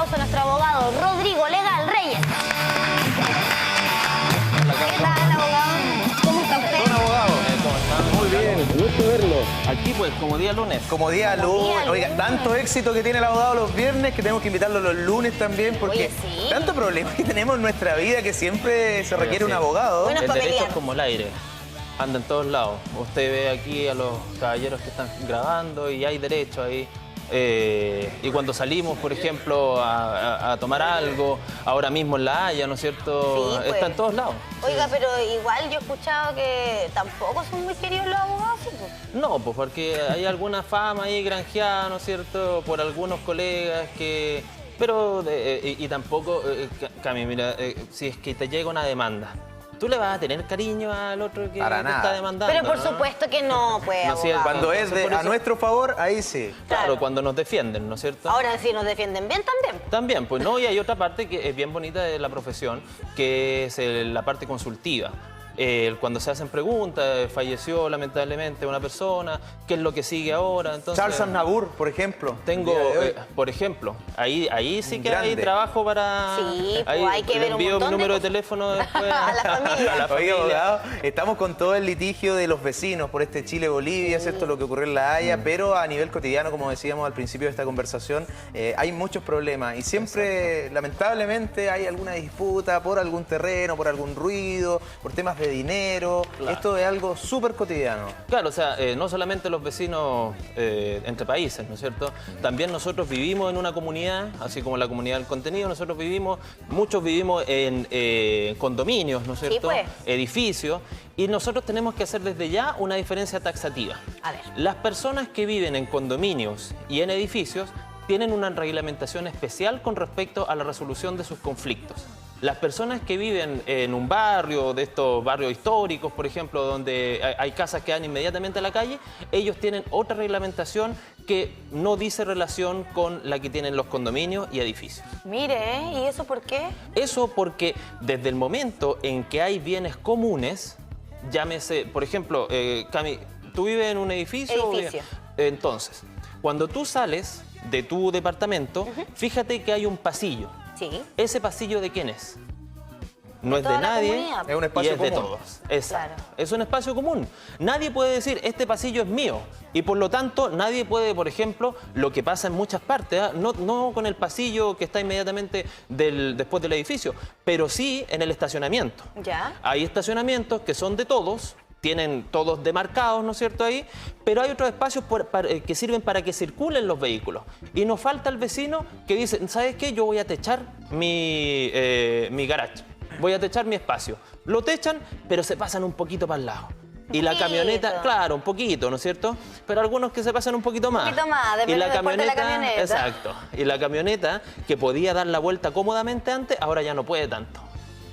aplauso a nuestro abogado Rodrigo Legal Reyes. ¿Qué tal, abogado? ¿Cómo está usted? Don abogado. ¿Cómo están? Muy bien, gusto verlo. Aquí pues, como día lunes. Como día lunes. Oiga, tanto éxito que tiene el abogado los viernes que tenemos que invitarlo los lunes también porque Oye, sí. tanto problema que tenemos en nuestra vida que siempre se requiere un sí. abogado. Bueno, El para derecho pelear. es como el aire. Anda en todos lados. Usted ve aquí a los caballeros que están grabando y hay derecho ahí. Y cuando salimos, por ejemplo, a tomar algo, ahora mismo en La Haya, ¿no es cierto? Sí, pues. Está en todos lados. Oiga, pero igual yo he escuchado que tampoco son muy queridos los abogados, ¿sí, pues? No, pues porque hay alguna fama ahí granjeada, ¿no es cierto? Por algunos colegas que... Pero, y tampoco, Cami, mira, si es que te llega una demanda, ¿tú le vas a tener cariño al otro que Para te nada. está demandando? Pero por ¿no? supuesto que no, pues, No, sí, abogado. Cuando es Entonces, por a eso- nuestro favor, ahí sí. Claro, Claro. cuando nos defienden, ¿no es cierto? Ahora sí nos defienden bien también. También, pues no, y hay otra parte que es bien bonita de la profesión, que es la parte consultiva. Cuando se hacen preguntas, falleció lamentablemente una persona, ¿qué es lo que sigue ahora? Entonces, Charles Aznavour, por ejemplo. tengo, el día de hoy. por ejemplo, ahí sí que hay Grande. trabajo para... Sí, pues, ahí hay que le ver un envío mi montón de número de cosas. teléfono después A la familia. a la Oiga, familia. abogado, estamos con todo el litigio de los vecinos por este Chile-Bolivia, ¿cierto? Lo que ocurrió en La Haya, pero a nivel cotidiano, como decíamos al principio de esta conversación, hay muchos problemas y siempre, lamentablemente, hay alguna disputa por algún terreno, por algún ruido, por temas de dinero. Claro. Esto es algo súper cotidiano. Claro, o sea, no solamente los vecinos entre países, ¿no es cierto? También nosotros vivimos en una comunidad, así como la comunidad del contenido, muchos vivimos en condominios, ¿no es cierto? pues. Edificios, y nosotros tenemos que hacer desde ya una diferencia taxativa. A ver. Las personas que viven en condominios y en edificios tienen una reglamentación especial con respecto a la resolución de sus conflictos. Las personas que viven en un barrio, de estos barrios históricos, por ejemplo, donde hay casas que dan inmediatamente a la calle, ellos tienen otra reglamentación que no dice relación con la que tienen los condominios y edificios. Mire, ¿y eso por qué? Eso porque desde el momento en que hay bienes comunes, llámese, por ejemplo, Cami, ¿tú vives en un edificio? Edificio. Entonces, cuando tú sales de tu departamento, fíjate que hay un pasillo. Sí. ¿Ese pasillo de quién es? No De es de toda la nadie, comunidad. Es un espacio y es de común. todos. Exacto. Claro. Es un espacio común. Nadie puede decir, este pasillo es mío. Y por lo tanto, nadie puede, por ejemplo, lo que pasa en muchas partes, ¿ah? No con el pasillo que está inmediatamente después del edificio, pero sí en el estacionamiento. Ya. Hay estacionamientos que son de todos, tienen todos demarcados, ¿no es cierto?, ahí, pero hay otros espacios que sirven para que circulen los vehículos. Y nos falta el vecino que dice, ¿sabes qué? Yo voy a techar mi garage, voy a techar mi espacio. Lo techan, pero se pasan un poquito para el lado. Y la poquito. camioneta, claro, un poquito, ¿no es cierto? Pero algunos que se pasan un poquito más. Un poquito más, depende del porte de la camioneta. Exacto. Y la camioneta, que podía dar la vuelta cómodamente antes, ahora ya no puede tanto.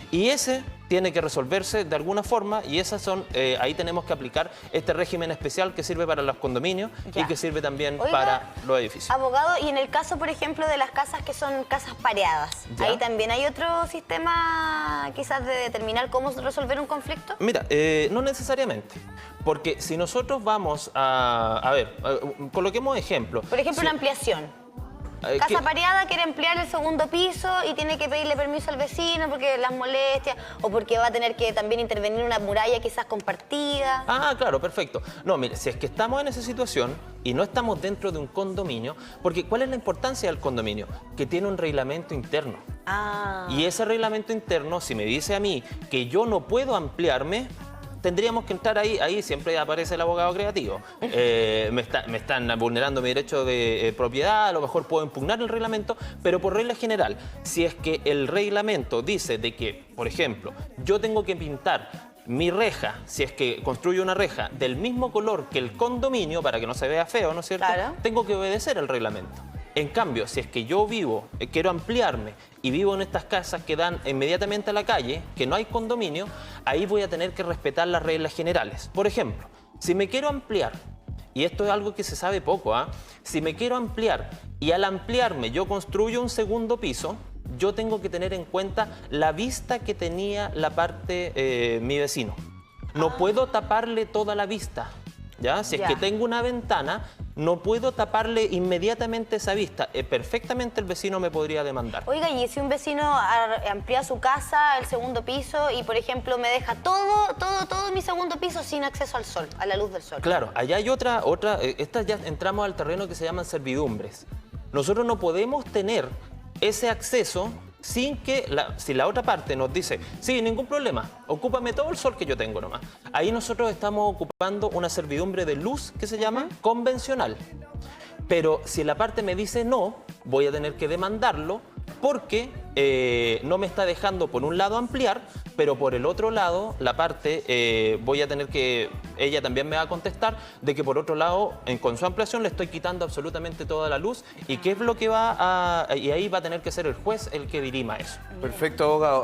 Y ese tiene que resolverse de alguna forma y esas son, ahí tenemos que aplicar este régimen especial que sirve para los condominios Ya. y que sirve también Oiga, para los edificios. Abogado, y en el caso, por ejemplo, de las casas que son casas pareadas, Ya. ¿ahí también hay otro sistema quizás de determinar cómo resolver un conflicto? Mira, no necesariamente, porque si nosotros vamos a ver, coloquemos ejemplos. Por ejemplo, Si- una ampliación. que- Casa pareada quiere ampliar el segundo piso y tiene que pedirle permiso al vecino porque las molestias o porque va a tener que también intervenir una muralla quizás compartida. Ah, claro, perfecto. No, mire, si es que estamos en esa situación y no estamos dentro de un condominio, porque ¿cuál es la importancia del condominio? Que tiene un reglamento interno. Ah. Y ese reglamento interno, si me dice a mí que yo no puedo ampliarme, tendríamos que entrar ahí siempre aparece el abogado creativo. Me están vulnerando mi derecho de propiedad, a lo mejor puedo impugnar el reglamento, pero por regla general, si es que el reglamento dice de que, por ejemplo, yo tengo que pintar mi reja, si es que construyo una reja del mismo color que el condominio, para que no se vea feo, ¿no es cierto? Claro. Tengo que obedecer el reglamento. En cambio, si es que yo vivo, quiero ampliarme y vivo en estas casas que dan inmediatamente a la calle, que no hay condominio, ahí voy a tener que respetar las reglas generales. Por ejemplo, si me quiero ampliar, y esto es algo que se sabe poco, si me quiero ampliar y al ampliarme yo construyo un segundo piso, yo tengo que tener en cuenta la vista que tenía la parte, mi vecino. No puedo taparle toda la vista, ¿ya? Si es Ya. que tengo una ventana, no puedo taparle inmediatamente esa vista. Perfectamente el vecino me podría demandar. Oiga, y si un vecino amplía su casa, el segundo piso, y por ejemplo me deja todo mi segundo piso sin acceso al sol, a la luz del sol. Claro, allá hay otra, estas ya entramos al terreno que se llaman servidumbres. Nosotros no podemos tener ese acceso sin que, si la otra parte nos dice, sí, ningún problema, ocúpame todo el sol que yo tengo nomás. Ahí nosotros estamos ocupando una servidumbre de luz que se llama convencional. Pero si la parte me dice no, voy a tener que demandarlo porque no me está dejando por un lado ampliar, pero por el otro lado, la parte, voy a tener que, ella también me va a contestar de que por otro lado, con su ampliación le estoy quitando absolutamente toda la luz y qué es lo que y ahí va a tener que ser el juez el que dirima eso. Perfecto, abogado.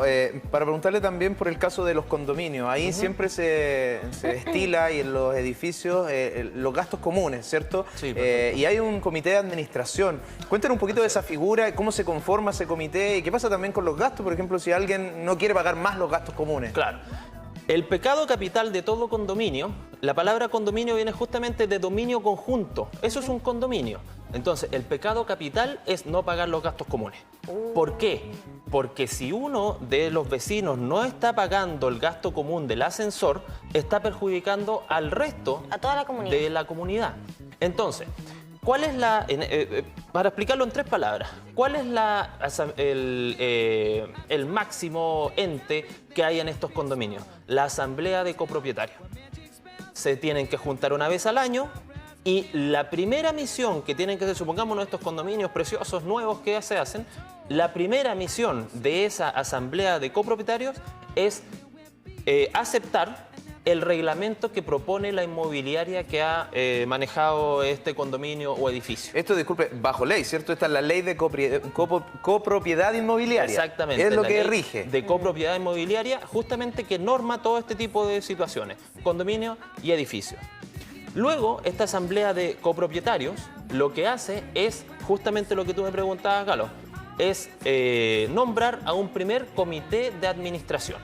Para preguntarle también por el caso de los condominios, ahí siempre se estila y en los edificios los gastos comunes, ¿cierto? Sí, y hay un comité de administración. Cuéntanos un poquito de esa figura, cómo se conforma ese comité y qué pasa también con los gastos, por ejemplo, si alguien no quiere pagar más los gastos comunes. Claro. El pecado capital de todo condominio, la palabra condominio viene justamente de dominio conjunto. Eso es un condominio. Entonces, el pecado capital es no pagar los gastos comunes. ¿Por qué? Porque si uno de los vecinos no está pagando el gasto común del ascensor, está perjudicando al resto A toda la comunidad. de la comunidad. Entonces, ¿cuál es para explicarlo en 3 palabras, cuál es el máximo ente que hay en estos condominios? La asamblea de copropietarios. Se tienen que juntar una vez al año y la primera misión que tienen que hacer, supongamos estos condominios preciosos nuevos que se hacen, la primera misión de esa asamblea de copropietarios es aceptar el reglamento que propone la inmobiliaria que ha manejado este condominio o edificio. Esto, disculpe, bajo ley, ¿cierto? Esta es la ley de copropiedad inmobiliaria. Exactamente. Es lo que ley rige. De copropiedad inmobiliaria, justamente que norma todo este tipo de situaciones, condominio y edificios. Luego, esta asamblea de copropietarios lo que hace es justamente lo que tú me preguntabas, Galo, es nombrar a un primer comité de administración.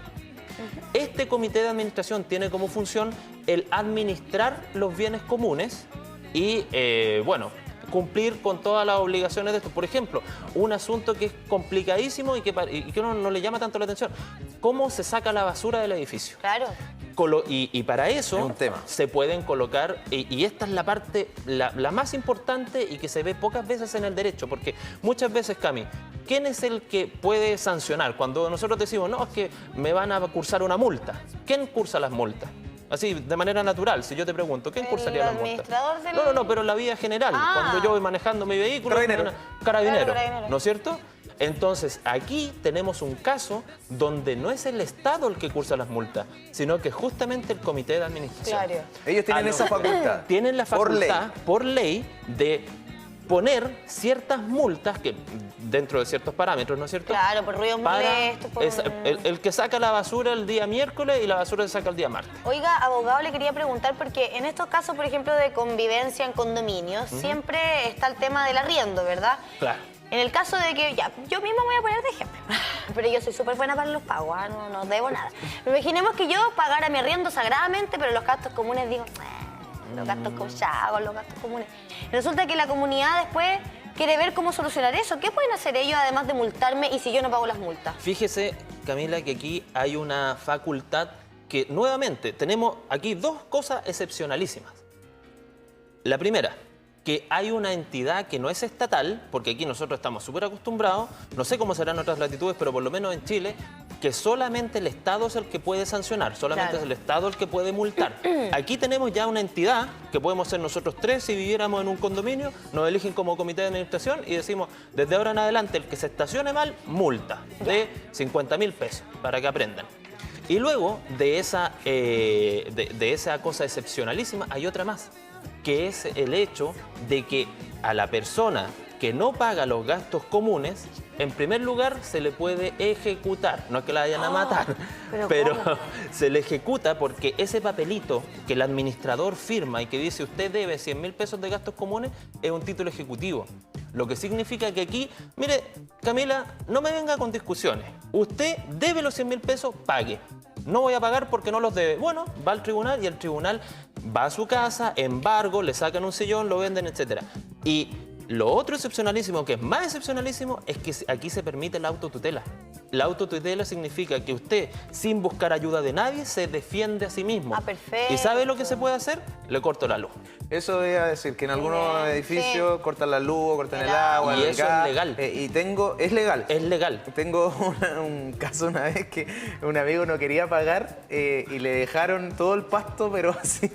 Este comité de administración tiene como función el administrar los bienes comunes y, bueno, cumplir con todas las obligaciones de esto. Por ejemplo, un asunto que es complicadísimo y que uno no le llama tanto la atención. ¿Cómo se saca la basura del edificio? Claro. Y para eso Es un tema. se pueden colocar, y esta es la parte, la más importante y que se ve pocas veces en el derecho, porque muchas veces, Cami, ¿quién es el que puede sancionar? Cuando nosotros decimos, no, es que me van a cursar una multa. ¿Quién cursa las multas? Así, de manera natural, si yo te pregunto, ¿quién cursaría las multas? administrador del- No, pero en la vía general, Ah. cuando yo voy manejando mi vehículo... Carabinero. Carabinero, Claro, carabinero. ¿no es cierto? Entonces, aquí tenemos un caso donde no es el Estado el que cursa las multas, sino que justamente el comité de administración. Claro. Ellos tienen esa facultad. Tienen la Por ley. facultad, por ley, de poner ciertas multas que dentro de ciertos parámetros, ¿no es cierto? Claro, por ruidos molestos, por el que saca la basura el día miércoles y la basura se saca el día martes. Oiga, abogado, le quería preguntar, porque en estos casos, por ejemplo, de convivencia en condominios, siempre está el tema del arriendo, ¿verdad? Claro. En el caso de que, ya, yo misma voy a poner de ejemplo, pero yo soy súper buena para los pagos, no debo nada. Pero imaginemos que yo pagara mi arriendo sagradamente, pero los gastos comunes digo, los gastos los gastos comunes. Resulta que la comunidad después quiere ver cómo solucionar eso. ¿Qué pueden hacer ellos además de multarme y si yo no pago las multas? Fíjese, Camila, que aquí hay una facultad que, nuevamente, tenemos aquí 2 cosas excepcionalísimas. La primera, que hay una entidad que no es estatal, porque aquí nosotros estamos súper acostumbrados, no sé cómo serán otras latitudes, pero por lo menos en Chile, que solamente el Estado es el que puede sancionar, solamente Claro. es el Estado el que puede multar. Aquí tenemos ya una entidad, que podemos ser nosotros 3 si viviéramos en un condominio, nos eligen como comité de administración y decimos, desde ahora en adelante, el que se estacione mal, multa de 50.000 pesos, para que aprendan. Y luego de esa cosa excepcionalísima hay otra más, que es el hecho de que a la persona que no paga los gastos comunes, en primer lugar se le puede ejecutar, no es que la vayan a matar, pero se le ejecuta porque ese papelito que el administrador firma y que dice usted debe 100.000 pesos de gastos comunes es un título ejecutivo. Lo que significa que aquí, mire, Camila, no me venga con discusiones. Usted debe los 100.000 pesos, pague. No voy a pagar porque no los debe. Bueno, va al tribunal y el tribunal va a su casa, embargo, le sacan un sillón, lo venden, etc. Y lo otro excepcionalísimo, que es más excepcionalísimo, es que aquí se permite la autotutela. La autotutela significa que usted, sin buscar ayuda de nadie, se defiende a sí mismo. Ah, perfecto. ¿Y sabe lo que se puede hacer? Le corto la luz. Eso iba a decir, que en algunos Bien, edificios sí. cortan la luz, cortan el El agua, Y el eso es gas. legal. Es legal. Es legal. Tengo un caso una vez que un amigo no quería pagar y le dejaron todo el pasto, pero así,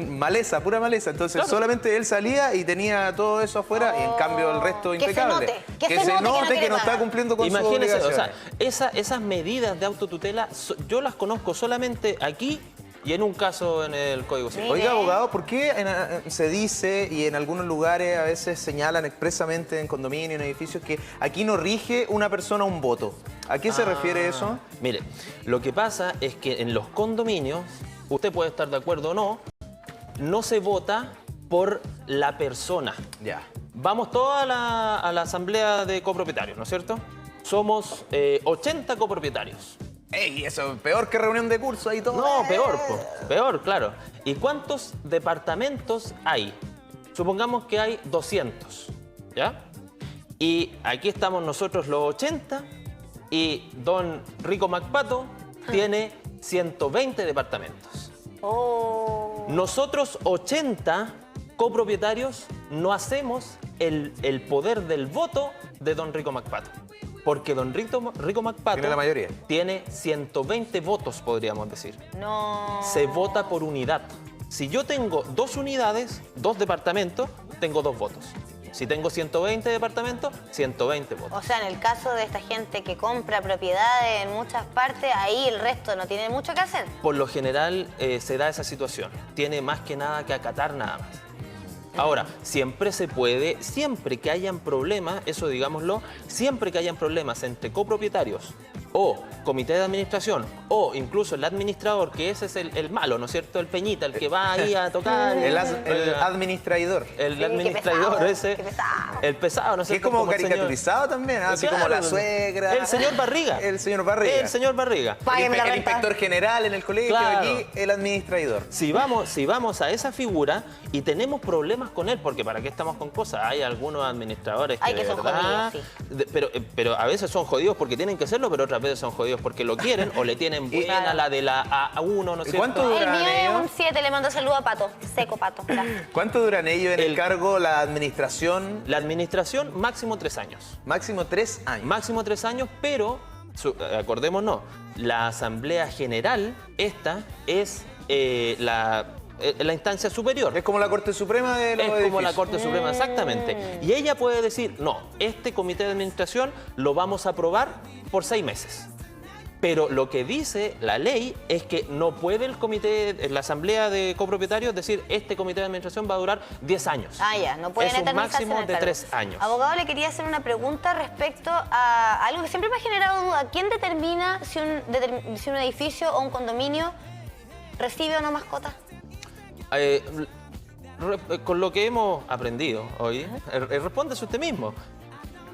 maleza, pura maleza. Entonces Claro. solamente él salía y tenía todo eso afuera y en cambio el resto Que se impecable. note, que se note que no quiere no está pagar. cumpliendo con su Imagínese, o obligación. sea, esas medidas de autotutela, yo las conozco solamente aquí y en un caso en el Código Civil. Mire. Oiga, abogado, ¿por qué se dice y en algunos lugares a veces señalan expresamente en condominios, en edificios, que aquí no rige una persona un voto? ¿A qué se refiere eso? Mire, lo que pasa es que en los condominios, usted puede estar de acuerdo o no, no se vota por la persona. Ya. Vamos todos a la asamblea de copropietarios, ¿no es cierto? Somos 80 copropietarios. ¡Ey! Eso es peor que reunión de curso ahí todo. No, peor, peor, claro. ¿Y cuántos departamentos hay? Supongamos que hay 200, ¿ya? Y aquí estamos nosotros los 80 y don Rico MacPato tiene 120 departamentos. Oh. Nosotros 80 copropietarios no hacemos el poder del voto de don Rico MacPato. Porque don Rico MacPato Tiene la mayoría. tiene 120 votos, podríamos decir. No. Se vota por unidad. Si yo tengo 2 unidades, 2 departamentos, tengo 2 votos. Si tengo 120 departamentos, 120 votos. O sea, en el caso de esta gente que compra propiedades en muchas partes, ahí el resto no tiene mucho que hacer. Por lo general se da esa situación. Tiene más que nada que acatar nada más. Ahora, siempre se puede, siempre que hayan problemas, eso digámoslo, siempre que hayan problemas entre copropietarios o comité de administración o incluso el administrador, que ese es el malo, ¿no es cierto? El peñita, el que va ahí a tocar. El administrador. El Sí, administrador qué pesado, ese. qué pesado. El pesado, ¿no es Que es cierto? como el señor- caricaturizado también, ¿ah? Así como la Claro, suegra. El señor Barriga. El señor Barriga. El señor Barriga. Págueme la El renta. inspector general en el colegio, Claro. aquí el administrador. Si vamos a esa figura y tenemos problemas con él, porque ¿para qué estamos con cosas? Hay algunos administradores que, Hay que de son verdad... jodidos, pero a veces son jodidos porque tienen que serlo, pero otras veces son jodidos porque lo quieren o le tienen buena la de la A1, ¿no es ¿Y cierto? cuánto El duran mío es ellos? un 7, le mando saludo a Pato. Seco, Pato. Gracias. ¿Cuánto duran ellos en el El- cargo, la administración? La administración, máximo 3 años. Máximo 3 años. Máximo 3 años, pero, acordémonos, la Asamblea General, esta es la instancia superior. Es como la Corte Suprema de los Es como la edificios. Corte Suprema, exactamente. Y ella puede decir, no, este comité de administración lo vamos a aprobar por 6 meses. Pero lo que dice la ley es que no puede la asamblea de copropietarios decir, este comité de administración va a durar 10 años. Ah, ya, no pueden Es un eternizarse en máximo el de cargo. 3 años. Abogado, le quería hacer una pregunta respecto a algo que siempre me ha generado duda. ¿Quién determina si un edificio o un condominio recibe o no mascota? Con lo que hemos aprendido hoy, respóndese usted mismo.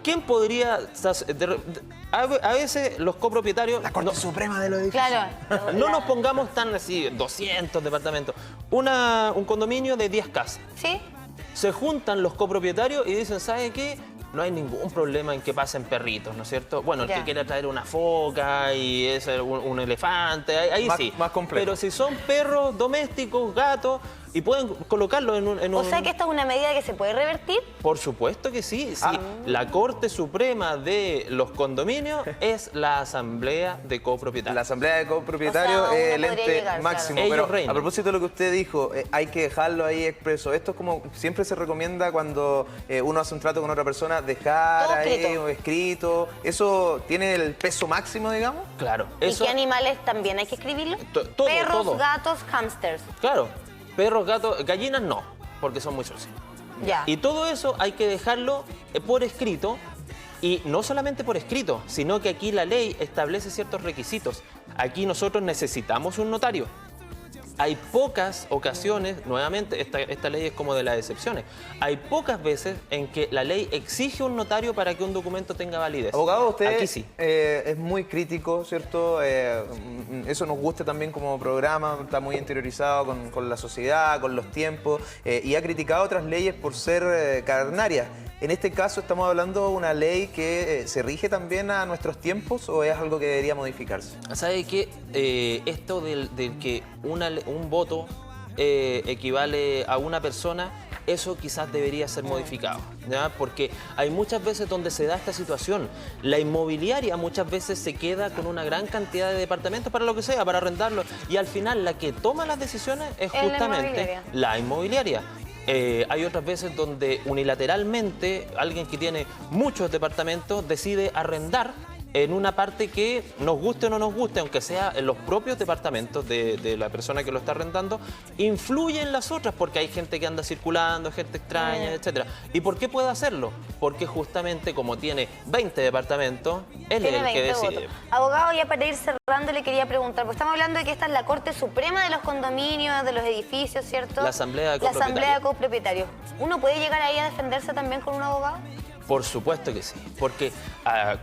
¿Quién podría...? A veces los copropietarios... La Corte Suprema de los edificios. Claro. No nos pongamos tan así, 200 departamentos. Un condominio de 10 casas. ¿Sí? Se juntan los copropietarios y dicen, ¿sabe qué? No hay ningún problema en que pasen perritos, ¿no es cierto? Bueno, el Ya. que quiera traer una foca y es un elefante, ahí Más- sí. más complejo. Pero si son perros domésticos, gatos, y pueden colocarlo en O un... sea que esta es una medida que se puede revertir. Por supuesto que sí. Sí. La Corte Suprema de los condominios es la Asamblea de Copropietarios. La asamblea de copropietarios O sea, es el uno podría ente llegar, máximo. claro. Pero Ellos reinan. a propósito de lo que usted dijo, hay que dejarlo ahí expreso. Esto es como siempre se recomienda cuando uno hace un trato con otra persona, dejar Todo ahí escrito. escrito. ¿Eso tiene el peso máximo, digamos? Claro. ¿Y Eso, qué animales también hay que escribirlo? Todo, Perros, todo. gatos, hámsters. Claro. Perros, gatos, gallinas no, porque son muy sucios. Ya. Y todo eso hay que dejarlo por escrito, y no solamente por escrito, sino que aquí la ley establece ciertos requisitos. Aquí nosotros necesitamos un notario. hay pocas ocasiones, nuevamente, esta ley es como de las excepciones, hay pocas veces en que la ley exige un notario para que un documento tenga validez. Abogado, usted Aquí sí. es muy crítico, ¿cierto? Eso nos gusta también como programa, está muy interiorizado con la sociedad, con los tiempos, y ha criticado otras leyes por ser carnarias. En este caso estamos hablando de una ley que se rige también a nuestros tiempos, ¿o es algo que debería modificarse? ¿Sabe qué? Esto del que un voto equivale a una persona, eso quizás debería ser modificado, ¿ya? Porque hay muchas veces donde se da esta situación. La inmobiliaria muchas veces se queda con una gran cantidad de departamentos para lo que sea, para arrendarlo, y al final la que toma las decisiones es Es la justamente inmobiliaria. la inmobiliaria. Hay otras veces donde unilateralmente alguien que tiene muchos departamentos decide arrendar en una parte que nos guste o no nos guste, aunque sea en los propios departamentos de la persona que lo está arrendando, influye en las otras porque hay gente que anda circulando, gente extraña, etcétera. ¿Y por qué puede hacerlo? Porque justamente como tiene 20 departamentos, él es Tiene el que 20 decide. votos. Abogado, ya para ir cerrando le quería preguntar, porque estamos hablando de que esta es la Corte Suprema de los condominios, de los edificios, ¿cierto? La Asamblea de La Asamblea de Copropietarios. Copropietarios. ¿Uno puede llegar ahí a defenderse también con un abogado? Por supuesto que sí, porque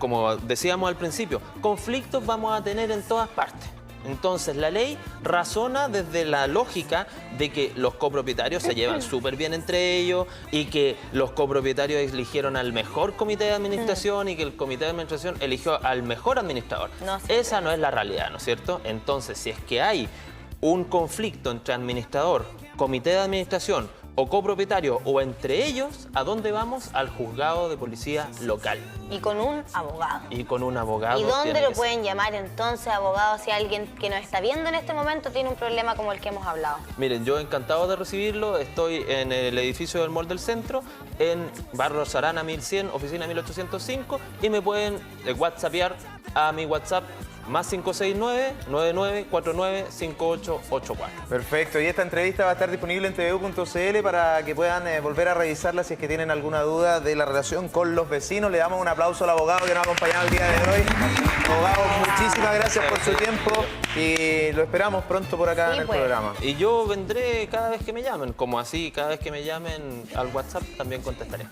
como decíamos al principio, conflictos vamos a tener en todas partes. Entonces la ley razona desde la lógica de que los copropietarios se llevan súper bien entre ellos y que los copropietarios eligieron al mejor comité de administración y que el comité de administración eligió al mejor administrador. No sé. Esa no es la realidad, ¿no es cierto? Entonces, si es que hay un conflicto entre administrador, comité de administración o copropietario o entre ellos, ¿a dónde vamos? Al juzgado de policía local Y con un abogado. y con un abogado. ¿Y dónde tiene lo que ser. pueden llamar entonces, abogado, si alguien que nos está viendo en este momento tiene un problema como el que hemos hablado? Miren, yo encantado de recibirlo. Estoy en el edificio del Mall del Centro, en Barrio Sarana 1100, oficina 1805, y me pueden whatsappear a mi WhatsApp más 569-9949-5884. Perfecto, y esta entrevista va a estar disponible en tvu.cl para que puedan volver a revisarla si es que tienen alguna duda de la relación con los vecinos. Le damos un aplauso al abogado que nos ha acompañado el día de hoy. Abogado, muchísimas gracias por su tiempo y lo esperamos pronto por acá Sí, en el pues. programa. Y yo vendré cada vez que me llamen, como así, cada vez que me llamen al WhatsApp también contestaré.